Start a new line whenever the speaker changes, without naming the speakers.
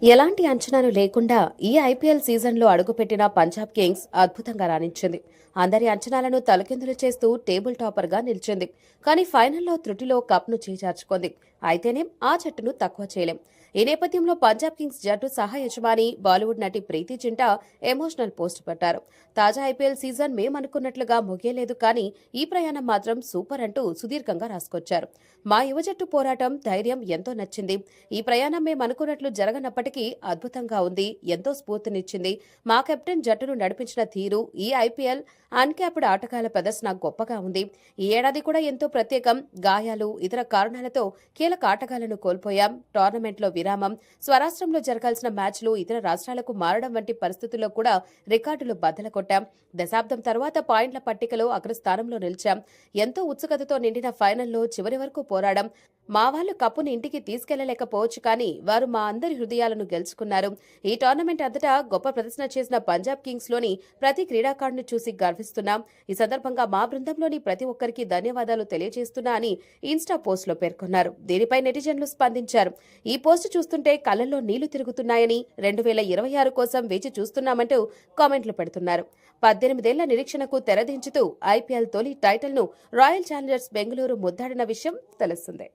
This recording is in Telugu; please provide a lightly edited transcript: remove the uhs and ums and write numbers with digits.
ఎలాంటి అంచనాలు లేకుండా ఈ ఐపీఎల్ సీజన్లో అడుగుపెట్టిన పంజాబ్ కింగ్స్ అద్భుతంగా రాణించింది. అందరి అంచనాలను తలకిందులు చేస్తూ టేబుల్ టాపర్గా నిలిచింది. కానీ ఫైనల్లో త్రుటిలో కప్ను చేజార్చుకుంది. అయితేనే ఆ జట్టును తక్కువ చేయలేం. ఈ నేపథ్యంలో పంజాబ్ కింగ్స్ జట్టు సహ యజమాని బాలీవుడ్ నటి ప్రీతి జింటా ఎమోషనల్ పోస్ట్ పెట్టారు. తాజా ఐపీఎల్ సీజన్ మేమనుకున్నట్లుగా ముగియలేదు, కానీ ఈ ప్రయాణం మాత్రం సూపర్ అంటూ సుదీర్ఘంగా రాసుకొచ్చారు. మా యువ జట్టు పోరాటం, ధైర్యం ఎంతో నచ్చింది. ఈ ప్రయాణం మేమనుకున్నట్లు జరగనప్పటికీ అద్భుతంగా ఉంది, ఎంతో స్ఫూర్తినిచ్చింది. మా కెప్టెన్ జట్టును నడిపించిన తీరు, ఈ ఐపీఎల్ అన్క్యాప్డ్ ఆటగాళ్ల ప్రదర్శన గొప్పగా ఉంది. ఈ ఏడాది కూడా ఎంతో ప్రత్యేకం. గాయాలు, ఇతర కారణాలతో కీలక ఆటగాళ్లను కోల్పోయాం. టోర్నమెంట్లో విరామం, స్వరాష్ట్రంలో జరగాల్సిన మ్యాచ్లు ఇతర రాష్ట్రాలకు మారడం వంటి పరిస్థితుల్లో కూడా రికార్డులు బద్దలు కొట్టాం. దశాబ్దం తర్వాత పాయింట్ల పట్టికలో అగ్రస్థానంలో నిలిచాం. ఎంతో ఉత్సుకతతో నిండిన ఫైనల్లో చివరి వరకు పోరాడాం. మా వాళ్లు కప్పుని ఇంటికి తీసుకెళ్లలేకపోవచ్చు, కానీ వారు మా అందరి హృదయాలను గెలుచుకున్నారు. ఈ టోర్నమెంట్ అంతటా గొప్ప ప్రదర్శన చేసిన పంజాబ్ కింగ్స్ లోని ప్రతి క్రీడాకారుని చూసి గర్విస్తున్నాం. ఈ సందర్భంగా మా బృందంలోని ప్రతి ఒక్కరికి ధన్యవాదాలు తెలియజేస్తున్నా అని ఇన్స్టా పోస్ట్ లో పేర్కొన్నారు. దీనిపై నెటిజన్లు స్పందించారు. ఈ పోస్ట్ చూస్తుంటే కళ్లలో నీళ్లు తిరుగుతున్నాయని, 2026 కోసం వేచి చూస్తున్నామంటూ కామెంట్లు పెడుతున్నారు. 18 ఏళ్ల నిరీక్షణకు తెరదించుతూ ఐపీఎల్ తొలి టైటిల్ను రాయల్ ఛాలెంజర్స్ బెంగళూరు ముద్దాడిన విషయం తెలుస్తుంది.